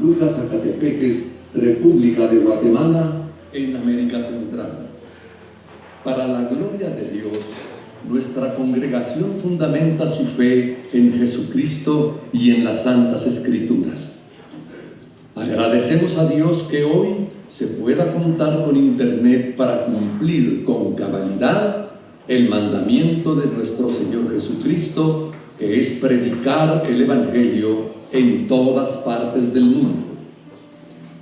Lucas Zacatepeques, República de Guatemala, en América Central. Para la gloria de Dios, nuestra congregación fundamenta su fe en Jesucristo y en las Santas Escrituras. Agradecemos a Dios que hoy se pueda contar con Internet para cumplir con cabalidad el mandamiento de nuestro Señor Jesucristo, que es predicar el Evangelio en todas partes del mundo.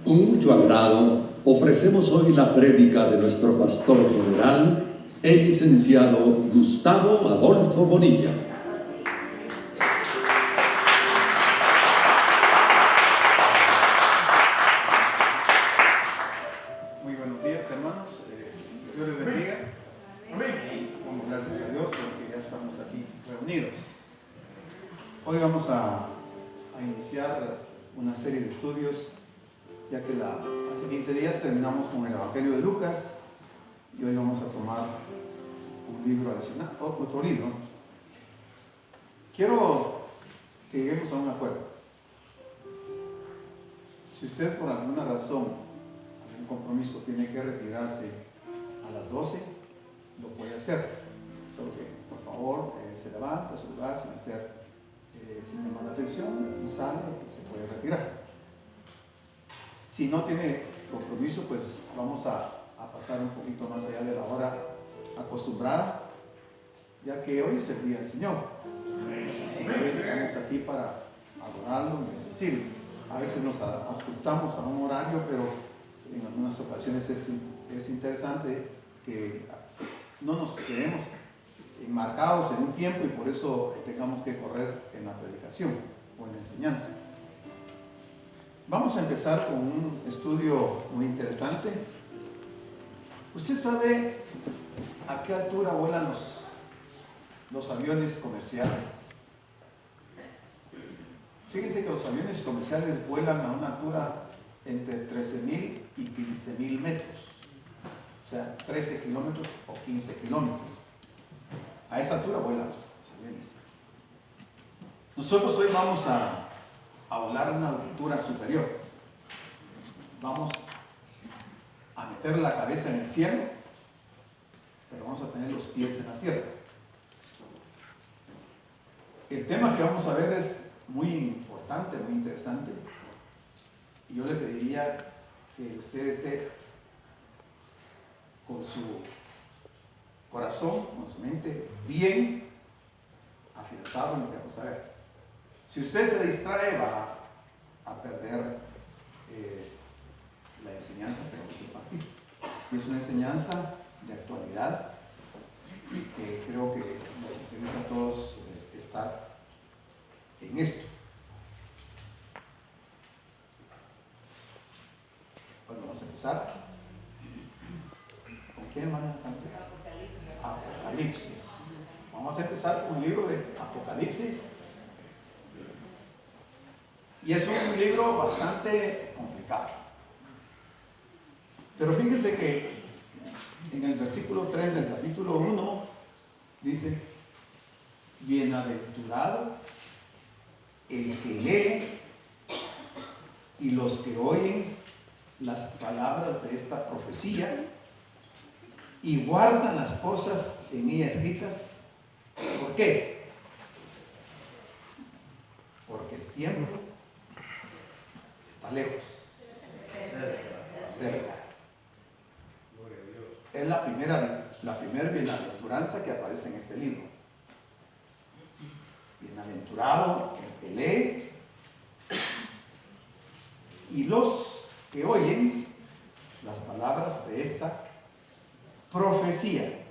Con mucho agrado ofrecemos hoy la prédica de nuestro pastor general, el licenciado Gustavo Adolfo Bonilla. Muy buenos días, hermanos. Dios les bendiga. Damos gracias a Dios porque ya estamos aquí reunidos. Hoy vamos a iniciar una serie de estudios, ya que hace 15 días terminamos con el Evangelio de Lucas y hoy vamos a tomar un libro adicional, otro libro. Quiero que lleguemos a un acuerdo. Si usted por alguna razón, algún compromiso, tiene que retirarse a las 12, lo puede hacer. Solo que, por favor, se levanta a su lugar sin llamar la atención y sale y se puede retirar. Si no tiene compromiso, pues vamos a pasar un poquito más allá de la hora acostumbrada, ya que hoy es el día del Señor. Hoy estamos aquí para adorarlo y bendecirlo. A veces nos ajustamos a un horario, pero en algunas ocasiones es interesante que no nos quedemos enmarcados en un tiempo y por eso tengamos que correr en la predicación o en la enseñanza. Vamos a empezar con un estudio muy interesante. ¿Usted sabe a qué altura vuelan los aviones comerciales? Fíjense que los aviones comerciales vuelan a una altura entre 13.000 y 15.000 metros. O sea, 13 kilómetros o 15 kilómetros. A esa altura vuelan los aviones. Nosotros hoy vamos a volar a una altura superior. Vamos a meter la cabeza en el cielo, pero vamos a tener los pies en la tierra. El tema que vamos a ver es muy importante, muy interesante, y yo le pediría que usted esté con su corazón, con su mente bien afianzado en lo que vamos a ver. Si usted se distrae, va a perder la enseñanza que vamos a impartir. Y es una enseñanza de actualidad que creo que nos interesa a todos estar en esto. Bueno, vamos a empezar. ¿Con quién van a empezar? Apocalipsis. Vamos a empezar con el libro de Apocalipsis. Y es un libro bastante complicado. Pero fíjense que en el versículo 3 del capítulo 1 dice: bienaventurado el que lee y los que oyen las palabras de esta profecía y guardan las cosas en ella escritas. ¿Por qué? Porque el tiempo está lejos, cerca. Es la primera bienaventuranza que aparece en este libro. Bienaventurado el que lee y los que oyen las palabras de esta profecía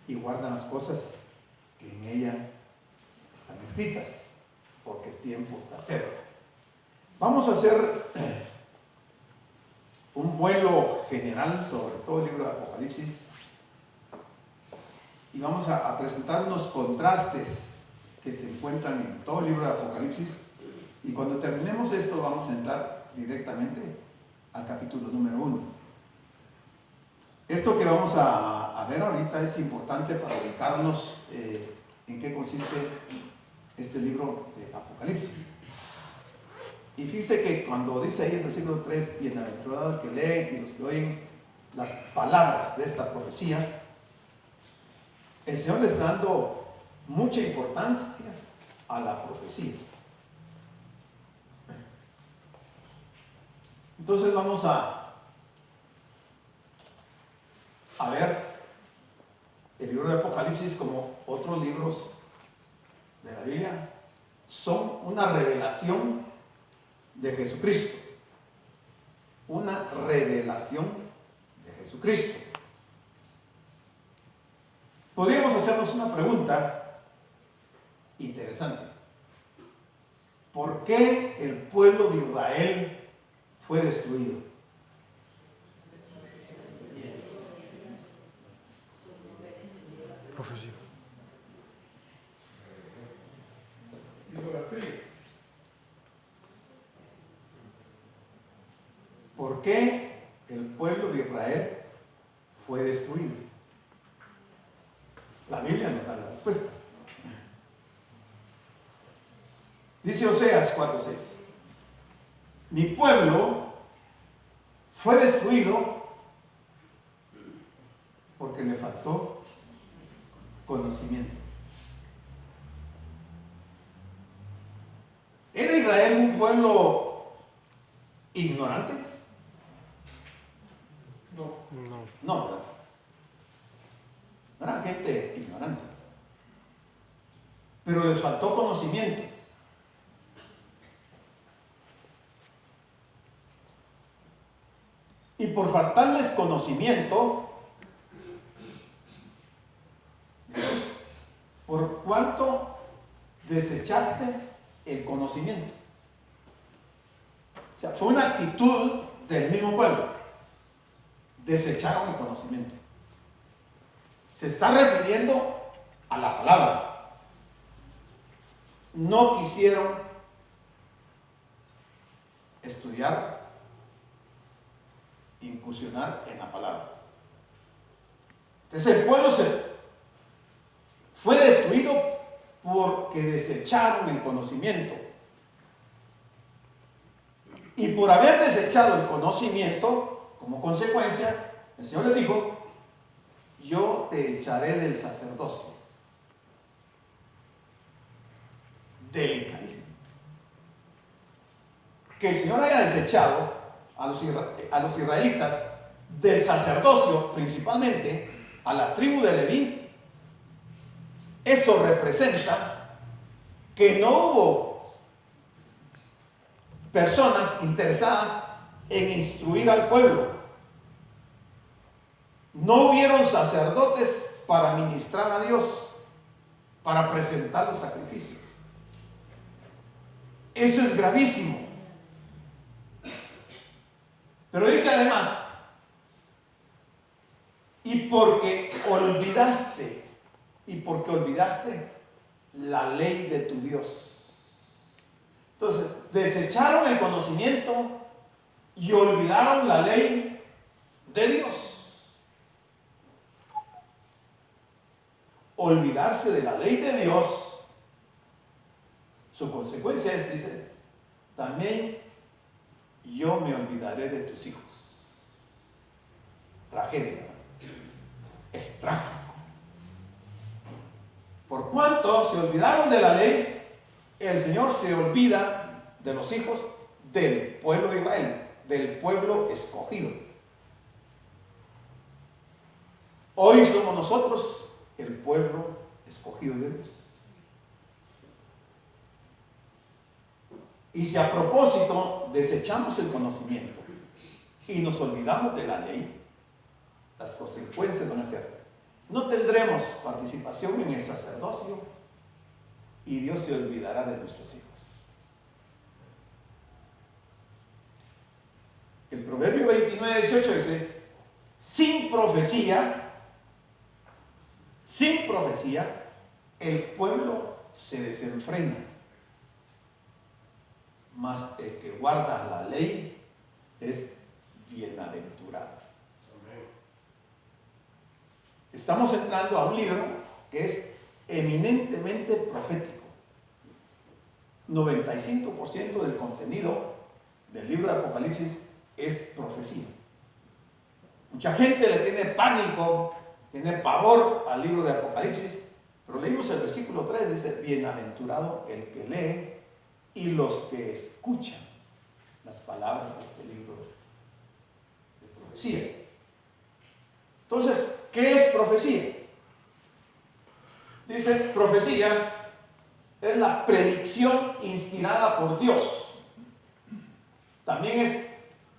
y guardan las cosas que en ella están escritas, porque el tiempo está cerca. Vamos a hacer un vuelo general sobre todo el libro de Apocalipsis y vamos a presentar unos contrastes que se encuentran en todo el libro de Apocalipsis, y cuando terminemos esto vamos a entrar directamente al capítulo número 1. Esto que vamos a ver ahorita es importante para ubicarnos en qué consiste este libro de Apocalipsis. Y fíjese que cuando dice ahí en el versículo 3, bienaventurados que leen y los que oyen las palabras de esta profecía, el Señor le está dando mucha importancia a la profecía. Entonces vamos a ver el libro de Apocalipsis, como otros libros de la Biblia, son una revelación de Jesucristo. Una revelación de Jesucristo. Podríamos hacernos una pregunta interesante. ¿Por qué el pueblo de Israel fue destruido? Profecía. ¿Por qué el pueblo de Israel fue destruido? La Biblia nos da la respuesta. Dice Oseas 4:6. Mi pueblo fue destruido porque le faltó conocimiento. ¿Era Israel un pueblo ignorante? No, ¿verdad? No eran gente ignorante, pero les faltó conocimiento. Y por faltarles conocimiento, ¿por cuánto desechaste el conocimiento? O sea, fue una actitud del mismo pueblo. Desecharon el conocimiento. Se está refiriendo a la palabra. No quisieron estudiar, incursionar en la palabra. Entonces el pueblo fue destruido porque desecharon el conocimiento. Y por haber desechado el conocimiento, como consecuencia, el Señor les dijo: yo te echaré del sacerdocio. Delicadísimo. Que el Señor haya desechado a los israelitas del sacerdocio, principalmente a la tribu de Leví, eso representa que no hubo personas interesadas en instruir al pueblo. No hubieron sacerdotes para ministrar a Dios, para presentar los sacrificios. Eso es gravísimo. Pero dice además: y porque olvidaste la ley de tu Dios. Entonces, desecharon el conocimiento y olvidaron la ley de Dios. Olvidarse de la ley de Dios, su consecuencia es, dice, también yo me olvidaré de tus hijos. Tragedia. Es trágico. Por cuanto se olvidaron de la ley, el Señor se olvida de los hijos del pueblo de Israel, del pueblo escogido. Hoy somos nosotros el pueblo escogido de Dios. Y si a propósito desechamos el conocimiento y nos olvidamos de la ley, las consecuencias van a ser: no tendremos participación en el sacerdocio y Dios se olvidará de nuestros hijos. El Proverbio 29:18 dice: sin profecía, el pueblo se desenfrena, mas el que guarda la ley es bienaventurado. Estamos entrando a un libro que es eminentemente profético. 95% del contenido del libro de Apocalipsis es profecía. Mucha gente le tiene pánico, tiene pavor al libro de Apocalipsis, pero leímos el versículo 3, dice: bienaventurado el que lee y los que escuchan las palabras de este libro de profecía. Entonces, ¿qué es profecía? Dice: profecía es la predicción inspirada por Dios. También es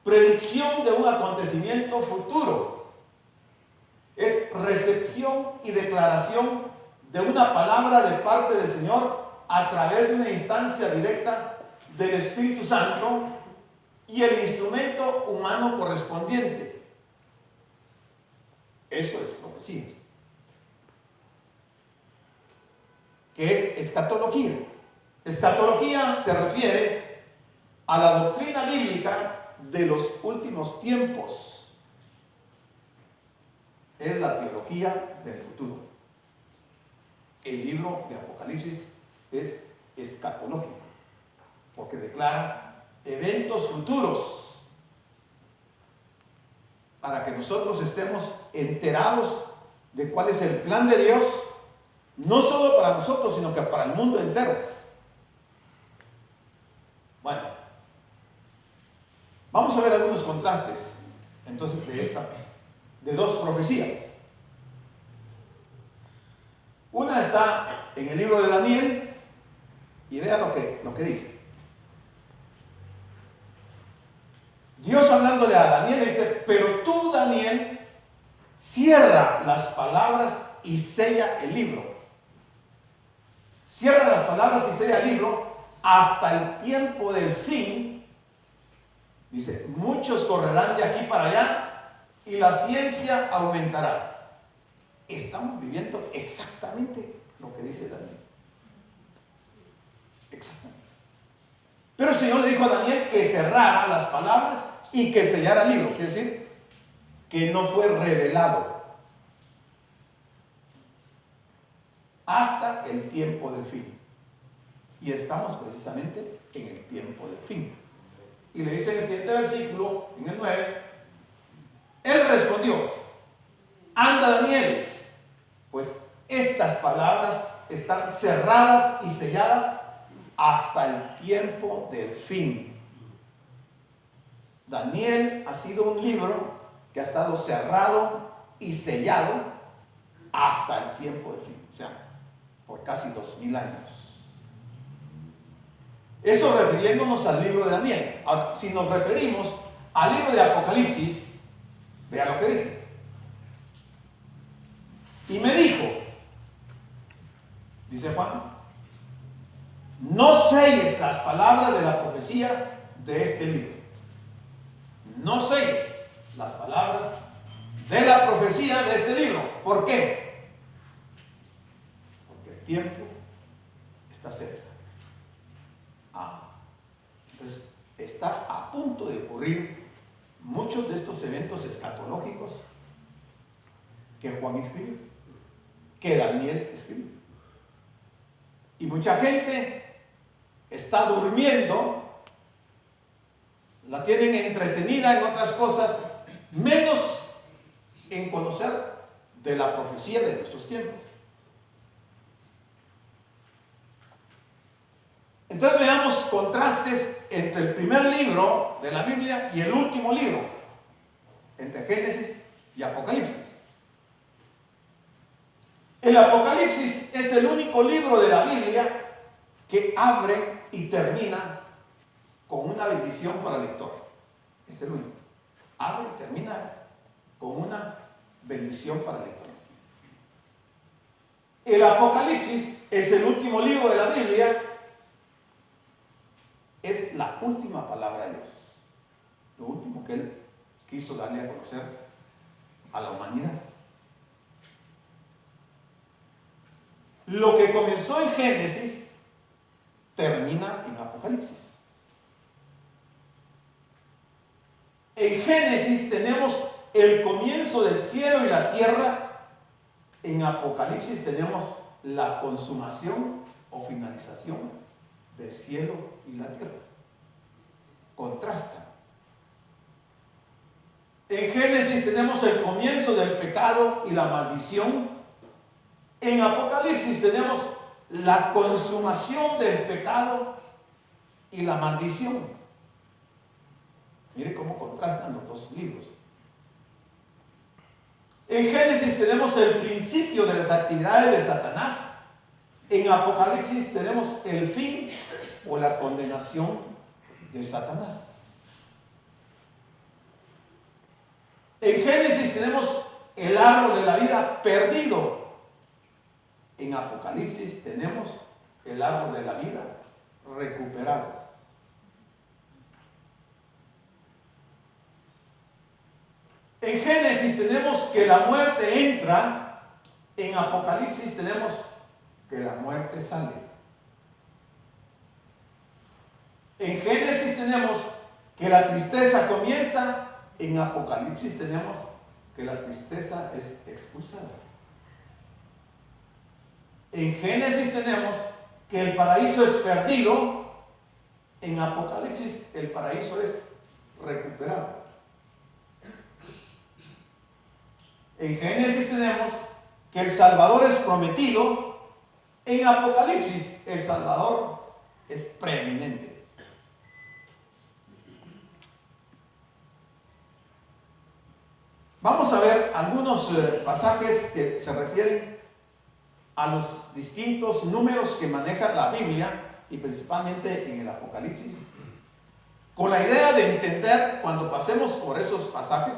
predicción de un acontecimiento futuro. Es recepción y declaración de una palabra de parte del Señor a través de una instancia directa del Espíritu Santo y el instrumento humano correspondiente. Eso es profecía. ¿Qué es escatología? Escatología se refiere a la doctrina bíblica de los últimos tiempos. Es la teología del futuro. El libro de Apocalipsis es escatológico, porque declara eventos futuros para que nosotros estemos enterados de cuál es el plan de Dios, no solo para nosotros, sino que para el mundo entero. Bueno, vamos a ver algunos contrastes entonces de dos profecías. Una está en el libro de Daniel, y vea lo que dice. Dios, hablándole a Daniel, dice: pero tú, Daniel, cierra las palabras y sella el libro. Cierra las palabras y sella el libro hasta el tiempo del fin. Dice: muchos correrán de aquí para allá y la ciencia aumentará. Estamos viviendo exactamente lo que dice Daniel. Exactamente. Pero el Señor le dijo a Daniel que cerrara las palabras y que sellara el libro. Quiere decir que no fue revelado hasta el tiempo del fin. Y estamos precisamente en el tiempo del fin. Y le dice en el siguiente versículo, en el 9, él respondió: anda, Daniel, pues estas palabras están cerradas y selladas hasta el tiempo del fin. Daniel ha sido un libro que ha estado cerrado y sellado hasta el tiempo del fin, o sea, por casi 2000 años. Eso refiriéndonos al libro de Daniel. Ahora, si nos referimos al libro de Apocalipsis, vea lo que dice. Y me dijo, dice Juan: no selles las palabras de la profecía de este libro. No selles las palabras de la profecía de este libro. ¿Por qué? Porque el tiempo está cerca. Entonces, está a punto de ocurrir muchos de estos eventos escatológicos que Juan escribió, que Daniel escribió. Y mucha gente está durmiendo, la tienen entretenida en otras cosas, menos en conocer de la profecía de nuestros tiempos. Entonces veamos contrastes entre el primer libro de la Biblia y el último libro, entre Génesis y Apocalipsis. El Apocalipsis es el único libro de la Biblia que abre y termina con una bendición para el lector. Es el único. Abre y termina con una bendición para el lector. El Apocalipsis es el último libro de la Biblia. Es la última palabra de Dios. Lo último que Él quiso darle a conocer a la humanidad. Lo que comenzó en Génesis termina en Apocalipsis. En Génesis tenemos el comienzo del cielo y la tierra. En Apocalipsis tenemos la consumación o finalización del cielo y la tierra. Contrastan. En Génesis tenemos el comienzo del pecado y la maldición. En Apocalipsis tenemos la consumación del pecado y la maldición. Mire cómo contrastan los dos libros. En Génesis tenemos el principio de las actividades de Satanás. En Apocalipsis tenemos el fin o la condenación de Satanás. En Génesis tenemos el árbol de la vida perdido. En Apocalipsis tenemos el árbol de la vida recuperado. En Génesis tenemos que la muerte entra. En Apocalipsis tenemos que la muerte sale. En Génesis tenemos que la tristeza comienza. En Apocalipsis tenemos que la tristeza es expulsada. En Génesis tenemos que el paraíso es perdido. En Apocalipsis el paraíso es recuperado. En Génesis tenemos que el Salvador es prometido. En Apocalipsis el Salvador es preeminente. Vamos a ver algunos pasajes que se refieren a los distintos números que maneja la Biblia y principalmente en el Apocalipsis, con la idea de entender cuando pasemos por esos pasajes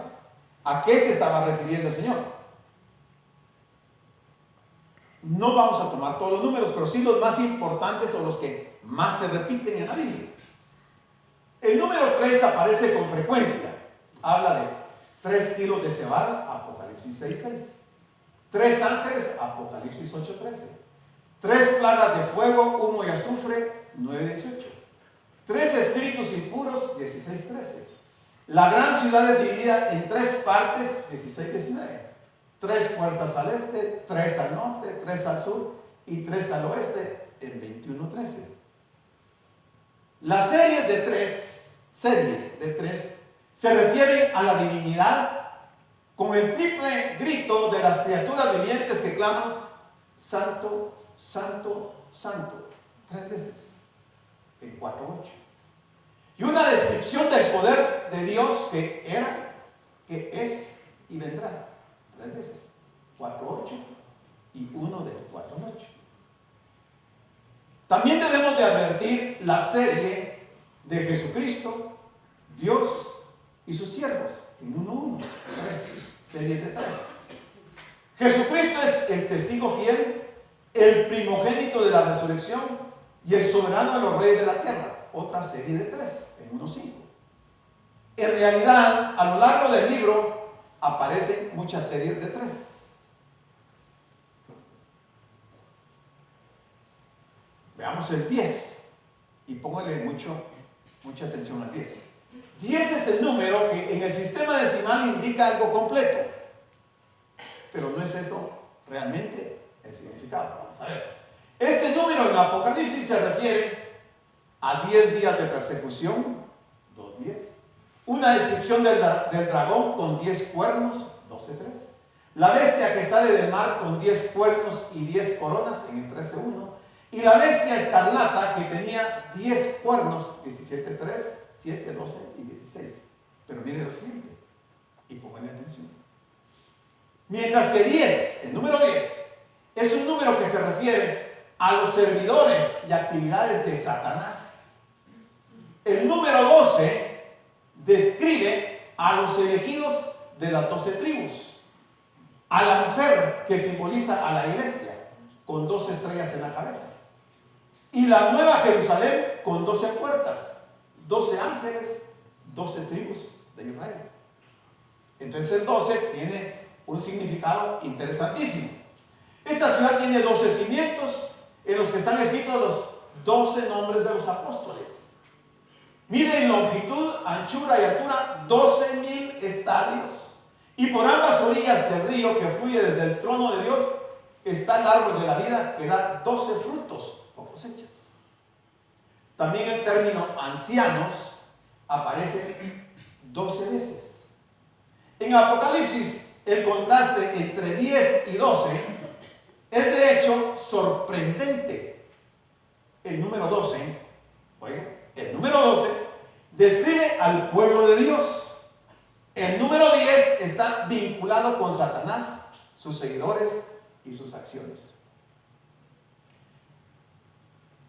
a qué se estaba refiriendo el Señor. No vamos a tomar todos los números, pero sí los más importantes o los que más se repiten en la Biblia. El número 3 aparece con frecuencia. Habla de 3 kilos de cebada, Apocalipsis 6:6. 3 ángeles, Apocalipsis 8:13. 3 plagas de fuego, humo y azufre, 9:18. 3 espíritus impuros, 16:13. La gran ciudad es dividida en 3 partes, 16:19. 3 puertas al este, 3 al norte, 3 al sur y 3 al oeste, en 21:13. Las series de 3 se refieren a la divinidad con el triple grito de las criaturas vivientes que claman Santo, Santo, Santo, 3 veces, en 4:8. Y una descripción del poder de Dios que era, que es y vendrá, 3 veces, 4:8 y 1 del 4:8. También debemos de advertir la serie de Jesucristo, Dios y sus siervos, en 1:1, 3, serie de 3. Jesucristo es el testigo fiel, el primogénito de la resurrección y el soberano de los reyes de la tierra, otra serie de 3, en 1:5. En realidad, a lo largo del libro aparecen muchas series de 3. Veamos el 10 y póngale mucha atención al 10. 10 es el número que en el sistema decimal indica algo completo, pero no es eso realmente el significado. Vamos a ver. Este número en Apocalipsis se refiere a 10 días de persecución, 2:10. Una descripción del dragón con 10 cuernos, 12:3. La bestia que sale del mar con 10 cuernos y 10 coronas, en el 13:1. Y la bestia escarlata que tenía 10 cuernos, 17:3, 7, 12 y 16. Pero mire lo siguiente, y pónganle atención. Mientras que 10, el número 10, es un número que se refiere a los servidores y actividades de Satanás. El número 12 describe a los elegidos de las 12 tribus, a la mujer que simboliza a la iglesia, con 12 estrellas en la cabeza, y la nueva Jerusalén con 12 puertas, 12 ángeles, 12 tribus de Israel. Entonces el 12 tiene un significado interesantísimo. Esta ciudad tiene 12 cimientos en los que están escritos los 12 nombres de los apóstoles. Mide en longitud, anchura y altura 12,000 estadios. Y por ambas orillas del río que fluye desde el trono de Dios está el árbol de la vida que da 12 frutos o cosechas. También el término ancianos aparece 12 veces. En Apocalipsis, el contraste entre 10 y 12 es de hecho sorprendente. El número 12, oiga, el número 12 describe al pueblo de Dios. El número 10 está vinculado con Satanás, sus seguidores y sus acciones.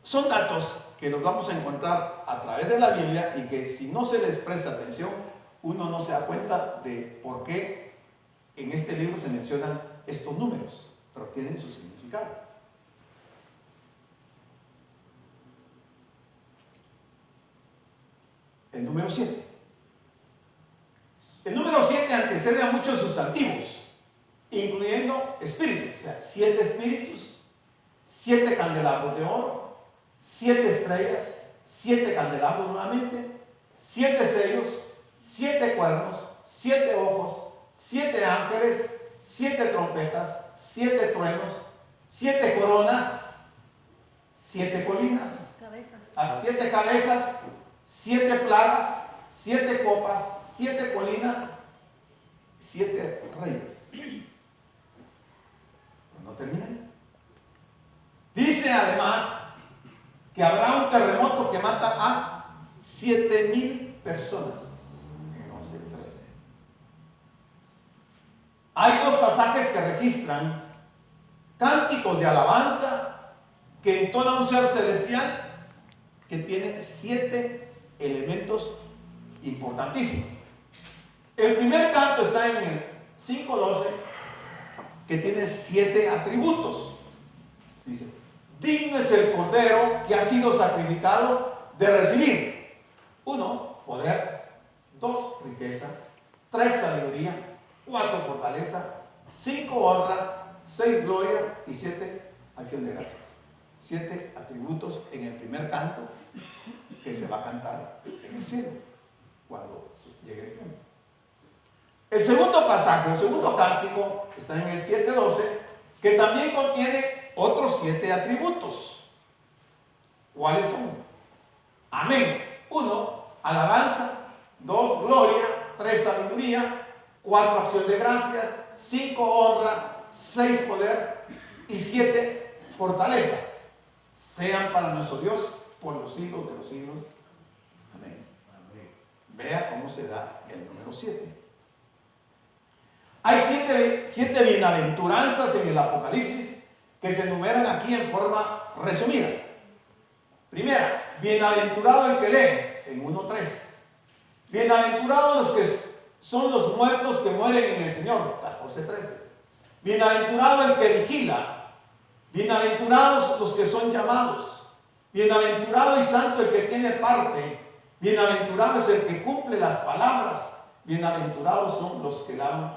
Son datos que los vamos a encontrar a través de la Biblia y que si no se les presta atención, uno no se da cuenta de por qué en este libro se mencionan estos números, pero tienen su significado. El número 7. El número 7 antecede a muchos sustantivos, incluyendo espíritus, o sea, 7 espíritus, 7 candelabros de oro, 7 estrellas, 7 candelabros nuevamente, 7 sellos, 7 cuernos, 7 ojos, 7 ángeles, 7 trompetas, 7 truenos, 7 coronas, 7 colinas, 7 cabezas, 7 plagas, 7 copas, 7 colinas, 7 reyes. No termina. Dice además que habrá un terremoto que mata a 7,000 personas en el 11:13. Hay dos pasajes que registran cánticos de alabanza que entona un ser celestial que tiene 7 elementos importantísimos. El primer canto está en el 5:12, que tiene 7 atributos. Dice: digno es el cordero que ha sido sacrificado de recibir 1, poder; 2, riqueza; 3, sabiduría; 4, fortaleza; 5, honra; 6, gloria; y 7, acción de gracias. 7 atributos en el primer canto que se va a cantar en el cielo cuando llegue el tiempo. El segundo pasaje, el segundo cántico, está en el 7:12, que también contiene otros 7 atributos. ¿Cuáles son? Amén. 1, alabanza; 2, gloria; 3, sabiduría; 4, acción de gracias; 5, honra; 6, poder; y 7, fortaleza. Sean para nuestro Dios por los siglos de los siglos. Amén. Vea cómo se da el número 7. Hay 7 bienaventuranzas en el Apocalipsis que se enumeran aquí en forma resumida. Primera, bienaventurado el que lee, en 1:3. Bienaventurados los que son los muertos que mueren en el Señor, 14:13. Bienaventurado el que vigila. Bienaventurados los que son llamados. Bienaventurado y santo el que tiene parte. Bienaventurado es el que cumple las palabras. Bienaventurados son los que lavan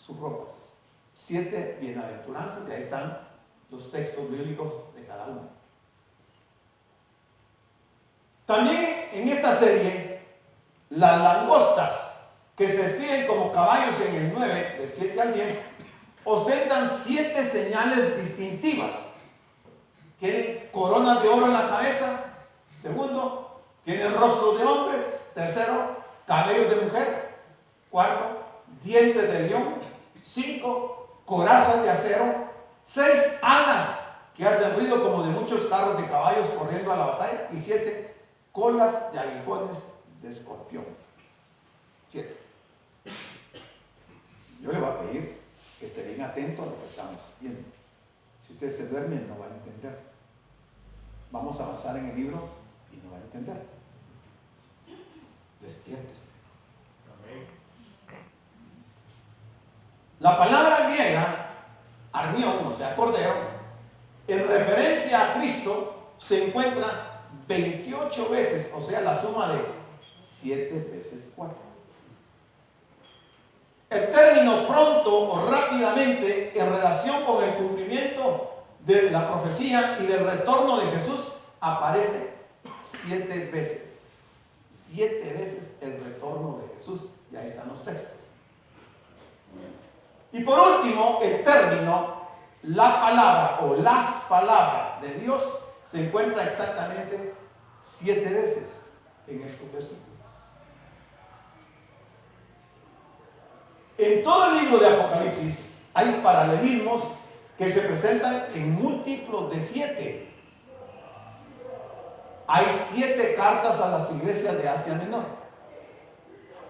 sus ropas. 7 bienaventuranzas, y ahí están los textos bíblicos de cada uno. También en esta serie, las langostas, que se describen como caballos en el 9, del 7 al 10, ostentan 7 señales distintivas. Tienen coronas de oro en la cabeza. Segundo, tienen rostros de hombres. Tercero, cabellos de mujer. Cuarto, dientes de león. 5, corazas de acero. 6, alas que hacen ruido como de muchos carros de caballos corriendo a la batalla. Y 7, colas de aguijones de escorpión. 7. Yo le voy a pedir que esté bien atento a lo que estamos viendo. Si usted se duerme, no va a entender. Vamos a avanzar en el libro y no va a entender. Despiértese. Amén. La palabra griega, armión, o sea, cordero, en referencia a Cristo, se encuentra 28 veces, o sea, la suma de 7 veces 4. El término pronto o rápidamente en relación con el cumplimiento de la profecía y del retorno de Jesús aparece 7 veces. 7 veces el retorno de Jesús. Y ahí están los textos. Y por último, el término, la palabra o las palabras de Dios se encuentra exactamente 7 veces en estos versículos. En todo el libro de Apocalipsis hay paralelismos que se presentan en múltiplos de 7. Hay 7 cartas a las iglesias de Asia Menor.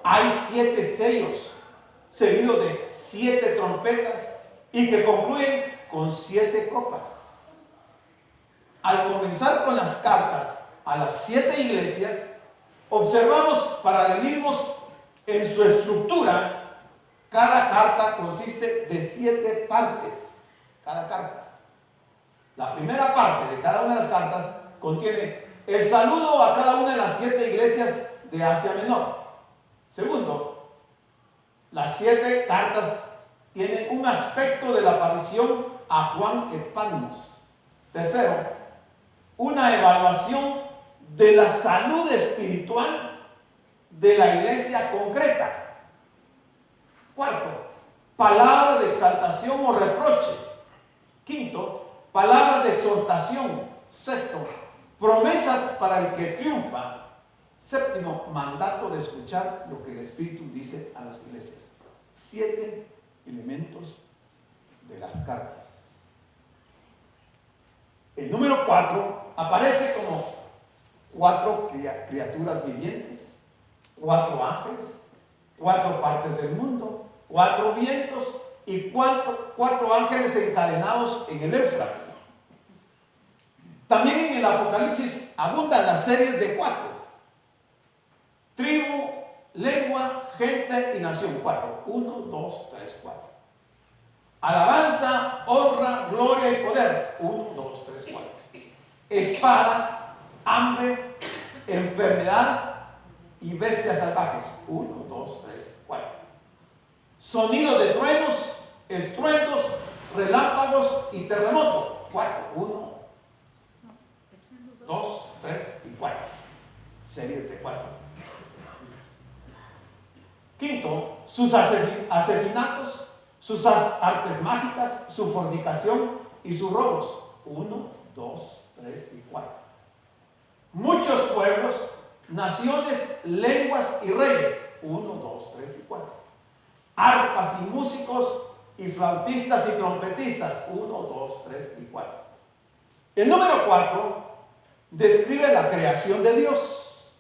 Hay 7 sellos seguidos de 7 trompetas y que concluyen con 7 copas. Al comenzar con las cartas a las 7 iglesias, observamos paralelismos en su estructura. Cada carta consiste de 7 partes. Cada carta. La primera parte de cada una de las cartas contiene el saludo a cada una de las 7 iglesias de Asia Menor. Segundo, las 7 cartas tienen un aspecto de la aparición a Juan Epánenos. Tercero, una evaluación de la salud espiritual de la iglesia concreta. Cuarto, palabra de exaltación o reproche. Quinto, palabra de exhortación. Sexto, promesas para el que triunfa. Séptimo, mandato de escuchar lo que el Espíritu dice a las iglesias. 7 elementos de las cartas. El número 4 aparece como 4 criaturas vivientes, 4 ángeles, 4 partes del mundo, 4 vientos y 4 ángeles encadenados en el Éufrates. También en el Apocalipsis abundan las series de 4. Tribu, lengua, gente y nación. 4. 1, 2, 3, 4. Alabanza, honra, gloria y poder. 1, 2, 3, 4. Espada, hambre, enfermedad y bestias salvajes. 1, 2, 3, 4. Sonido de truenos, estruendos, relámpagos y terremoto. 4. 1, 2, 3 y 4. Series de 4. Quinto, sus asesinatos, sus artes mágicas, su fornicación y sus robos. 1, 2, 3 y 4. Muchos pueblos, naciones, lenguas y reyes. 1, 2, 3 y 4. Arpas y músicos y flautistas y trompetistas. 1, 2, 3 y 4. El número 4 describe la creación de Dios.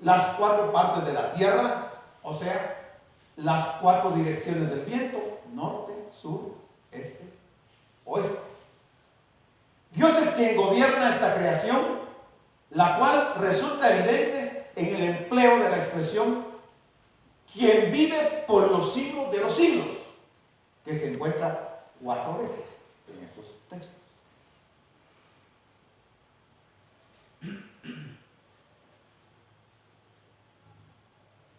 Las 4 partes de la tierra, o sea, las 4 direcciones del viento: norte, sur, este, oeste. Dios es quien gobierna esta creación, la cual resulta evidente en el empleo de la expresión quien vive por los siglos de los siglos, que se encuentra 4 veces en estos textos.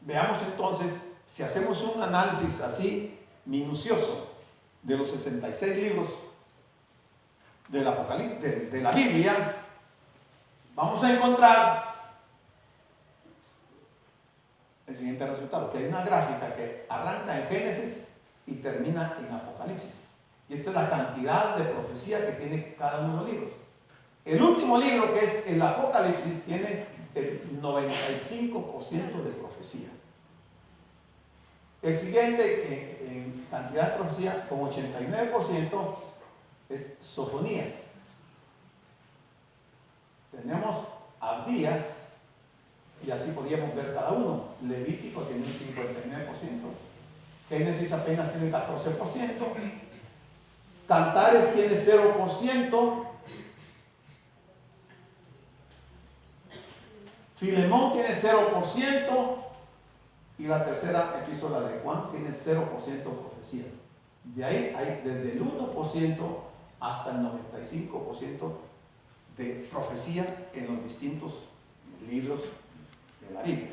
Veamos entonces, si hacemos un análisis así minucioso de los 66 libros del Apocalipsis, de la Biblia, vamos a encontrar el siguiente resultado, que hay una gráfica que arranca en Génesis y termina en Apocalipsis. Y esta es la cantidad de profecía que tiene cada uno de los libros. El último libro, que es el Apocalipsis, tiene el 95% de profecía. El siguiente en cantidad de profecía, con 89%, es Sofonías. Tenemos Abdías, y así podíamos ver cada uno. Levítico tiene un 59%, Génesis apenas tiene 14%, Cantares tiene 0%, Filemón tiene 0%, y la tercera epístola de Juan tiene 0% profecía. De ahí hay desde el 1% hasta el 95% de profecía en los distintos libros de la Biblia.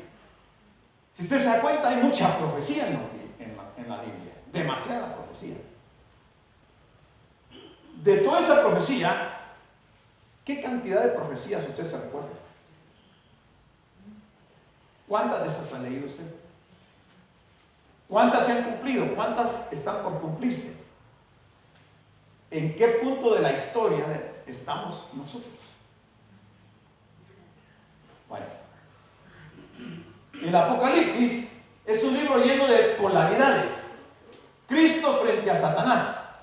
Si usted se da cuenta, hay mucha profecía en la Biblia, demasiada profecía. De toda esa profecía, ¿qué cantidad de profecías usted se recuerda? ¿Cuántas de esas ha leído usted? ¿Cuántas se han cumplido? ¿Cuántas están por cumplirse? ¿En qué punto de la historia estamos nosotros? El Apocalipsis es un libro lleno de polaridades. Cristo frente a Satanás,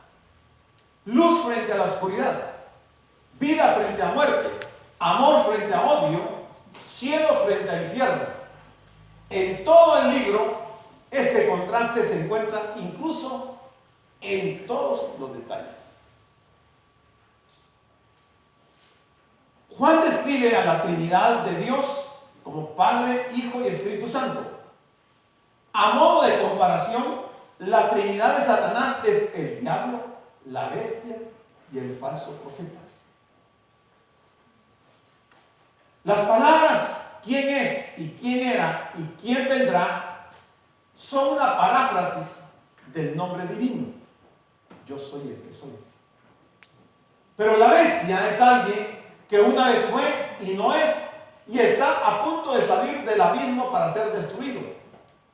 luz frente a la oscuridad, vida frente a muerte, amor frente a odio, cielo frente a infierno. En todo el libro, este contraste se encuentra incluso en todos los detalles. Juan describe a la Trinidad de Dios como Padre, Hijo y Espíritu Santo. A modo de comparación, la Trinidad de Satanás es el diablo, la bestia y el falso profeta. Las palabras quién es y quién era y quién vendrá son una paráfrasis del nombre divino. Yo soy el que soy. Pero la bestia es alguien que una vez fue y no es, y está a punto de salir del abismo para ser destruido.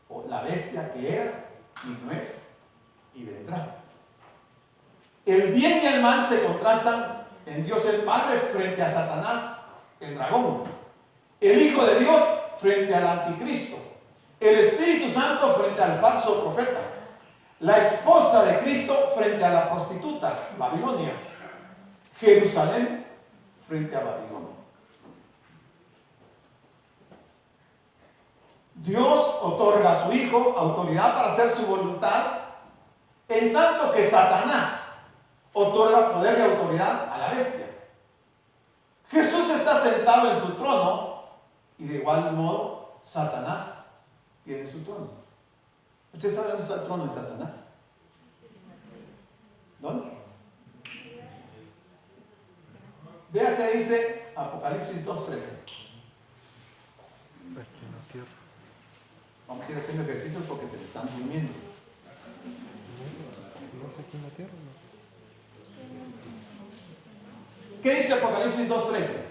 O la bestia que era y no es y vendrá. El bien y el mal se contrastan en Dios el Padre frente a Satanás, el dragón. El Hijo de Dios frente al anticristo. El Espíritu Santo frente al falso profeta. La esposa de Cristo frente a la prostituta, Babilonia. Jerusalén frente a Babilonia. Dios otorga a su Hijo autoridad para hacer su voluntad, en tanto que Satanás otorga poder y autoridad a la bestia. Jesús está sentado en su trono y de igual modo Satanás tiene su trono. ¿Usted sabe dónde está el trono de Satanás? ¿Dónde? Vea que dice Apocalipsis 2:13. Aquí en la tierra. Vamos a ir haciendo ejercicios porque se le están durmiendo. ¿No es aquí en la tierra? No. ¿Qué dice Apocalipsis 2:13?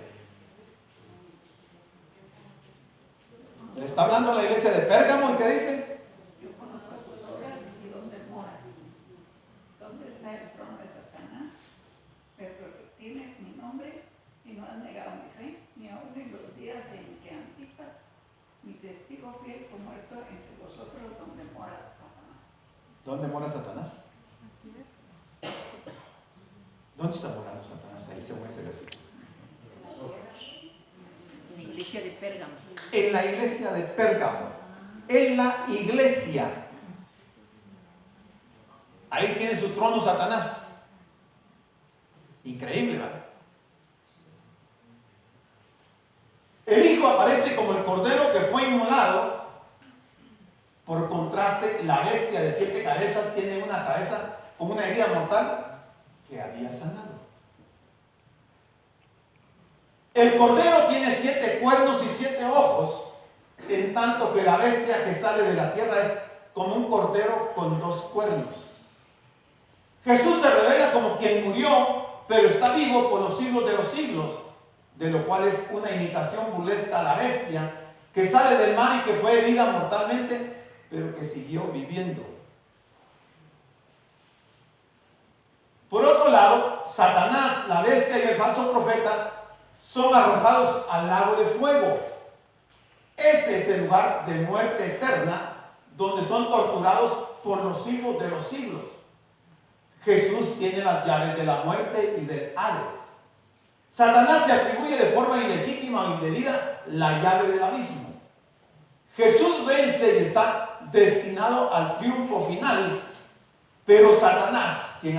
Le está hablando a la iglesia de Pérgamo, ¿y qué dice? Yo conozco tus obras y dónde moras. ¿Dónde está el trono de Satanás? Pero tienes mi nombre y no has negado mi fe, ni aun en los días en que Antipas, mi testigo fiel, fue muerto entre vosotros, donde mora Satanás. ¿Dónde mora Satanás? ¿Dónde está morando Satanás? Ahí se mueve ese versículo. En la iglesia de Pérgamo. En la iglesia de Pérgamo. En la iglesia. Ahí tiene su trono Satanás. Increíble, ¿verdad? El Hijo aparece como el Cordero que fue inmolado. Por contraste, la bestia de 7 cabezas tiene una cabeza con una herida mortal que había sanado. El Cordero tiene 7 cuernos y 7 ojos, en tanto que la bestia que sale de la tierra es como un cordero con 2 cuernos. Jesús se revela como quien murió, pero está vivo por los siglos de los siglos, de lo cual es una imitación burlesca a la bestia que sale del mar y que fue herida mortalmente, pero que siguió viviendo. Por otro lado, Satanás, la bestia y el falso profeta son arrojados al lago de fuego. Ese es el lugar de muerte eterna, donde son torturados por los siglos de los siglos. Jesús tiene las llaves de la muerte y del Hades. Satanás se atribuye de forma ilegítima o indebida la llave del abismo. Jesús vence y está destinado al triunfo final, pero Satanás, quien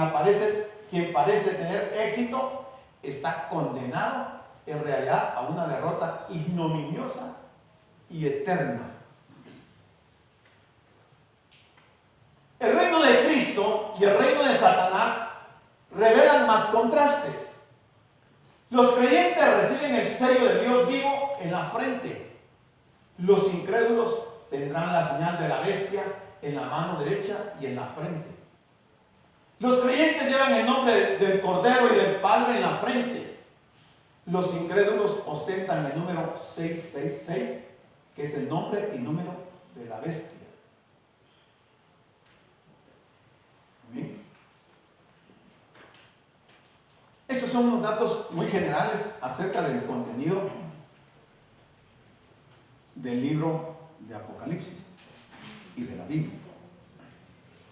parece tener éxito, está condenado en realidad a una derrota ignominiosa y eterna. El reino de Cristo y el reino de Satanás revelan más contrastes. Los creyentes reciben el sello de Dios vivo en la frente. Los incrédulos tendrán la señal de la bestia en la mano derecha y en la frente. Los creyentes llevan el nombre del Cordero y del Padre en la frente. Los incrédulos ostentan el número 666, que es el nombre y número de la bestia. Amén. Estos son unos datos muy generales acerca del contenido del libro de Apocalipsis y de la Biblia.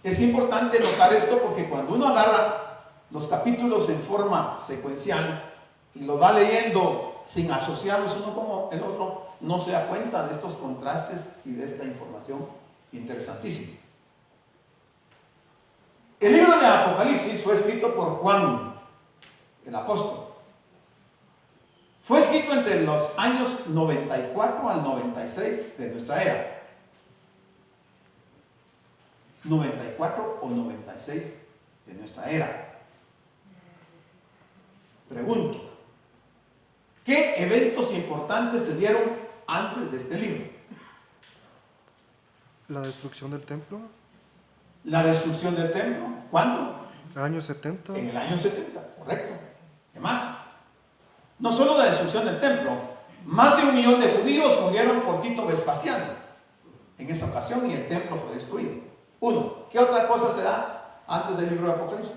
Es importante notar esto porque cuando uno agarra los capítulos en forma secuencial y lo va leyendo sin asociarlos uno con el otro, no se da cuenta de estos contrastes y de esta información interesantísima. El libro de Apocalipsis fue escrito por Juan, el apóstol. Fue escrito entre los años 94 al 96 de nuestra era. 94 o 96 de nuestra era. Pregunto, ¿qué eventos importantes se dieron antes de este libro? La destrucción del templo. La destrucción del templo, ¿cuándo? Año 70. En el año 70, correcto. ¿Qué más? No solo la destrucción del templo, más de 1 millón de judíos murieron por Tito Vespasiano en esa ocasión y el templo fue destruido. Uno, ¿qué otra cosa se da antes del libro de Apocalipsis?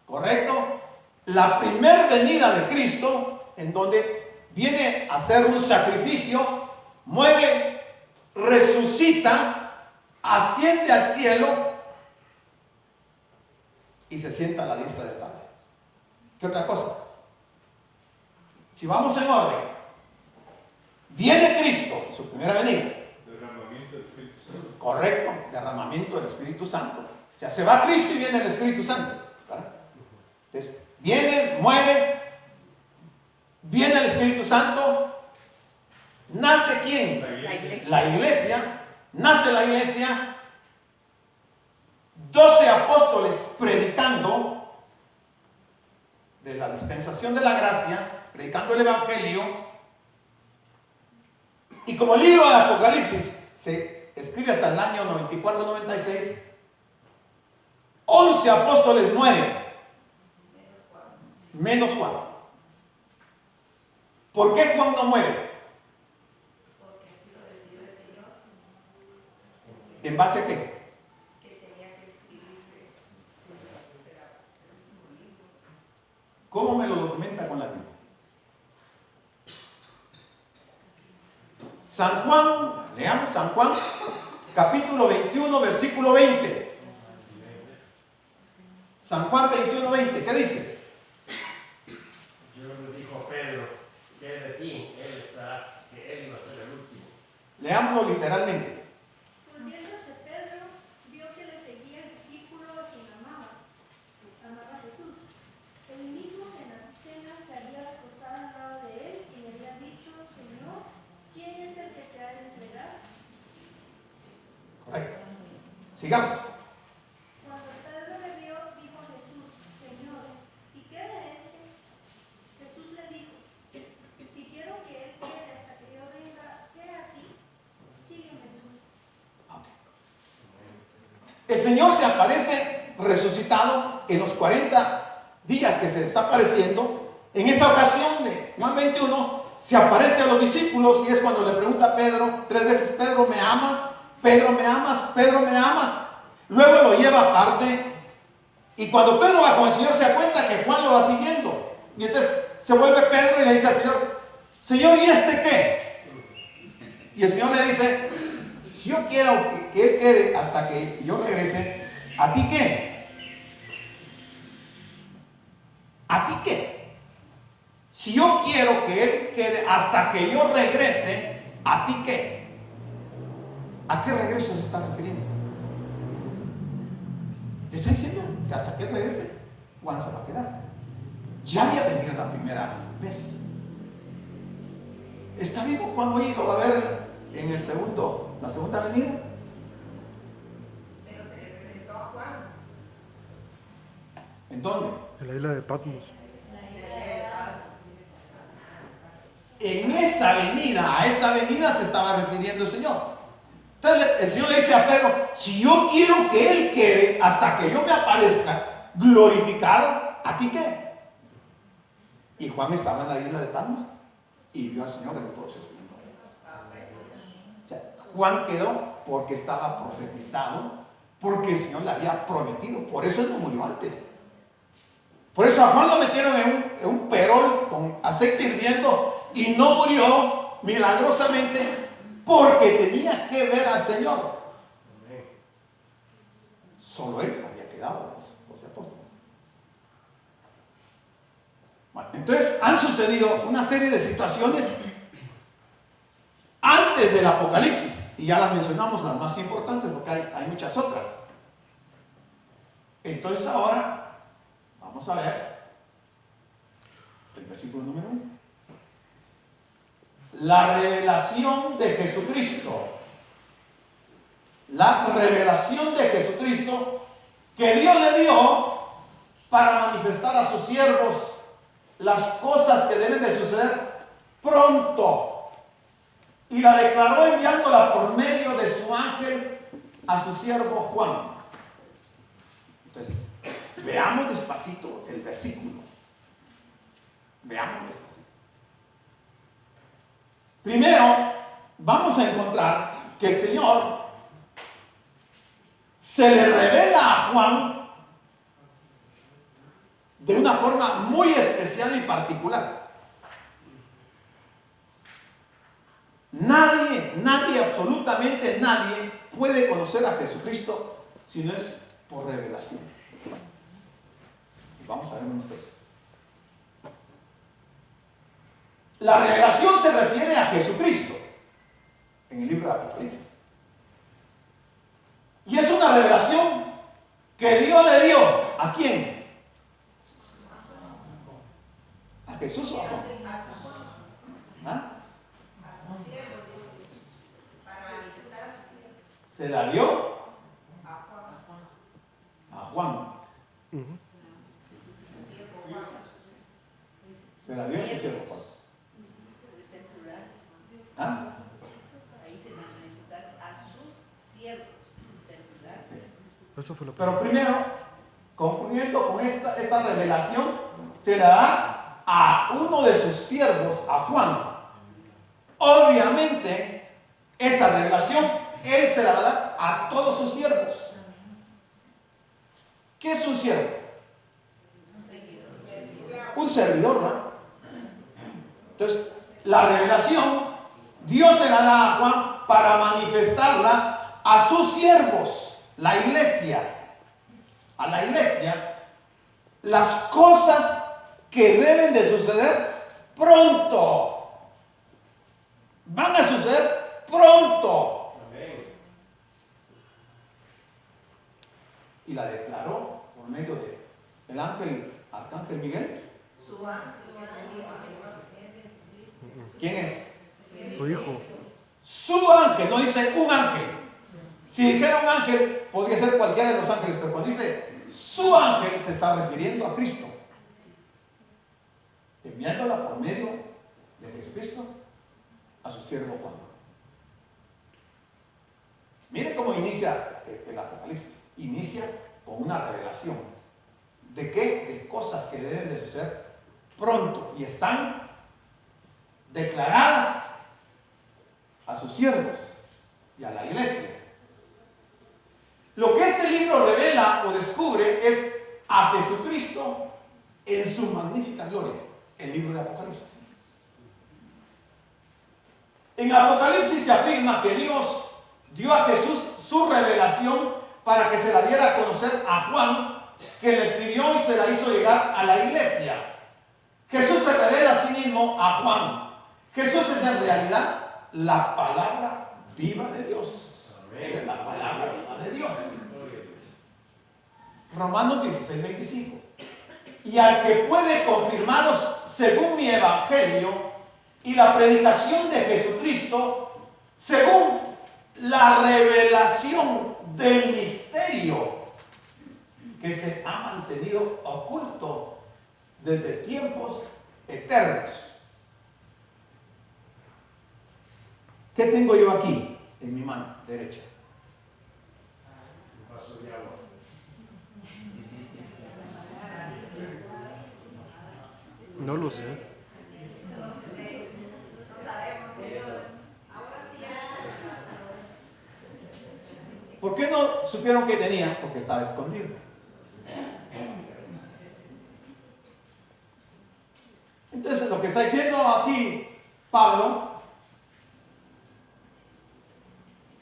Correcto. La primer venida de Cristo, en donde viene a hacer un sacrificio, muere, resucita, asciende al cielo y se sienta a la diestra del Padre. ¿Qué otra cosa? Si vamos en orden, viene Cristo, su primera venida. Derramamiento del Espíritu Santo. Correcto, derramamiento del Espíritu Santo. O sea, se va Cristo y viene el Espíritu Santo, ¿verdad? Entonces, viene, muere, viene el Espíritu Santo, nace ¿quién? La iglesia. La iglesia, nace la iglesia, 12 apóstoles predicando de la dispensación de la gracia, predicando el Evangelio, y como el libro de Apocalipsis se escribe hasta el año 94-96, 11 apóstoles mueren, menos Juan. ¿Por qué Juan no muere? ¿En base a qué? ¿Cómo me lo documenta con la Biblia? San Juan, leamos San Juan, capítulo 21, versículo 20. San Juan 21, 20, ¿qué dice? Dios le dijo a Pedro, que de ti, él estará, que él iba a ser el último. Leámoslo literalmente. Volviéndose Pedro, vio que le seguía el discípulo a quien amaba a Jesús. El mismo que en la cena se había acostado al lado de él y le había dicho, Señor, ¿quién es el que te ha de entregar? Correcto. Sigamos. Cuando Pedro le vio, dijo a Jesús, Señor, ¿y qué de este? Jesús le dijo, si quiero que él quede hasta que yo venga, ¿qué a ti? Sígueme tú. El Señor se aparece resucitado en los 40 días que se está apareciendo. En esa ocasión de Juan 21 se aparece a los discípulos y es cuando le pregunta a Pedro 3 veces, Pedro, ¿me amas? Pedro, ¿me amas? Pedro, ¿me amas? Luego lo lleva aparte y cuando Pedro va con el Señor se da cuenta que Juan lo va siguiendo y entonces se vuelve Pedro y le dice al Señor, Señor, ¿y este qué? Y el Señor le dice, si yo quiero que él quede hasta que yo regrese, ¿a ti qué? ¿A ti qué? Si yo quiero que él quede hasta que yo regrese, ¿a ti qué? ¿A qué regreso se está refiriendo? Te está diciendo que hasta que él regrese, Juan se va a quedar. Ya había venido la primera vez. ¿Está vivo Juan hoy? ¿Lo va a ver en la segunda venida? Pero se le presentó a Juan. ¿En dónde? En la isla de Patmos. En esa venida, a esa venida se estaba refiriendo el Señor. Entonces el Señor le dice a Pedro, si yo quiero que él quede hasta que yo me aparezca glorificado, ¿a ti qué? Y Juan estaba en la isla de Patmos y vio al Señor en todo su esplendor. O sea, Juan quedó porque estaba profetizado, porque el Señor le había prometido. Por eso él no murió antes. Por eso a Juan lo metieron en un perol con aceite aceite hirviendo y no murió milagrosamente porque tenía que ver al Señor. Solo él había quedado, los apóstoles. Bueno, entonces han sucedido una serie de situaciones antes del Apocalipsis. Y ya las mencionamos, las más importantes, porque hay muchas otras. Entonces ahora vamos a ver el versículo número 1. La revelación de Jesucristo. La revelación de Jesucristo que Dios le dio para manifestar a sus siervos las cosas que deben de suceder pronto. Y la declaró enviándola por medio de su ángel a su siervo Juan. Entonces, veamos despacito el versículo. Veamos despacito. Primero, vamos a encontrar que el Señor se le revela a Juan de una forma muy especial y particular. Nadie, absolutamente nadie puede conocer a Jesucristo si no es por revelación. Y vamos a ver unos textos. La revelación se refiere a Jesucristo en el libro de Apocalipsis. Y es una revelación que Dios le dio. ¿A quién? ¿A Jesús o a Juan? ¿Ah? Se la dio a Juan. Se la dio a su siervo Juan. ¿Ah? Eso fue lo Pero primero, concluyendo con esta revelación, se la da a uno de sus siervos, a Juan. Obviamente, esa revelación él se la va a dar a todos sus siervos. ¿Qué es un siervo? Un servidor, ¿no? Entonces, la revelación, Dios se la da a Juan para manifestarla a sus siervos, la iglesia. A la iglesia, las cosas que deben de suceder pronto. Van a suceder pronto. Y la declaró por medio del arcángel Miguel. Su ángel. ¿Quién es? Su hijo. Su ángel, no dice un ángel. Si dijera un ángel, podría ser cualquiera de los ángeles, pero cuando dice su ángel, se está refiriendo a Cristo, enviándola por medio de Jesucristo a su siervo Juan. Mire cómo inicia el Apocalipsis. Inicia con una revelación. ¿De qué? De cosas que deben de suceder pronto y están declaradas a sus siervos y a la iglesia. Lo que este libro revela o descubre es a Jesucristo en su magnífica gloria, el libro de Apocalipsis. En Apocalipsis se afirma que Dios dio a Jesús su revelación para que se la diera a conocer a Juan, que la escribió y se la hizo llegar a la iglesia. Jesús se revela a sí mismo a Juan. Jesús es en realidad la palabra viva de Dios. Él es la palabra viva de Dios. Romanos 16:25. Y al que puede confirmaros según mi evangelio y la predicación de Jesucristo, según la revelación del misterio que se ha mantenido oculto desde tiempos eternos. ¿Qué tengo yo aquí en mi mano derecha? Un vaso de agua. No lo sé. ¿Por qué no supieron que tenía? Porque estaba escondido. Entonces lo que está diciendo aquí Pablo,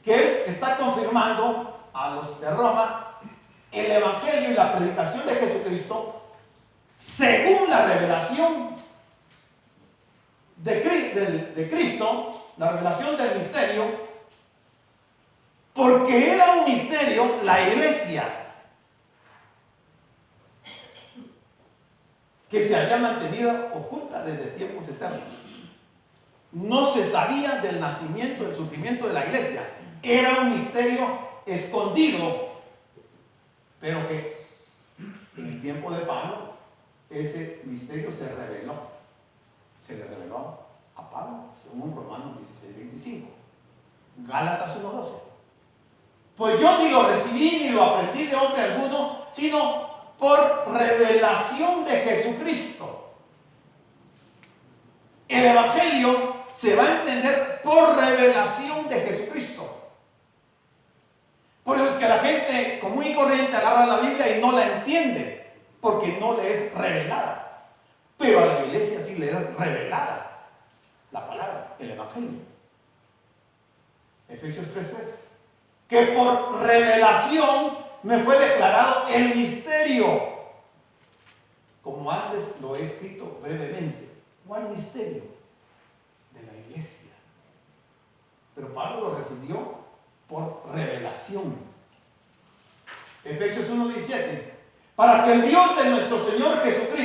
que él está confirmando a los de Roma el evangelio y la predicación de Jesucristo según la revelación de Cristo, la revelación del misterio, porque era un misterio la iglesia que se había mantenido oculta desde tiempos eternos. No se sabía del nacimiento, del surgimiento de la iglesia. Era un misterio escondido, pero que en el tiempo de Pablo ese misterio se reveló. Se le reveló a Pablo, según Romanos 16:25. Gálatas 1:12. Pues yo ni lo recibí ni lo aprendí de hombre alguno, sino por revelación de Jesucristo. El evangelio se va a entender por revelación de Jesucristo. Por eso es que la gente común y corriente agarra la Biblia y no la entiende, porque no le es revelada. Pero a la iglesia sí le es revelada la palabra, el evangelio. Efesios 3:3. Que por revelación me fue declarado el misterio, como antes lo he escrito brevemente. ¿Cuál misterio? De la iglesia. Pero Pablo lo recibió por revelación. Efesios 1:17. Para que el Dios de nuestro Señor Jesucristo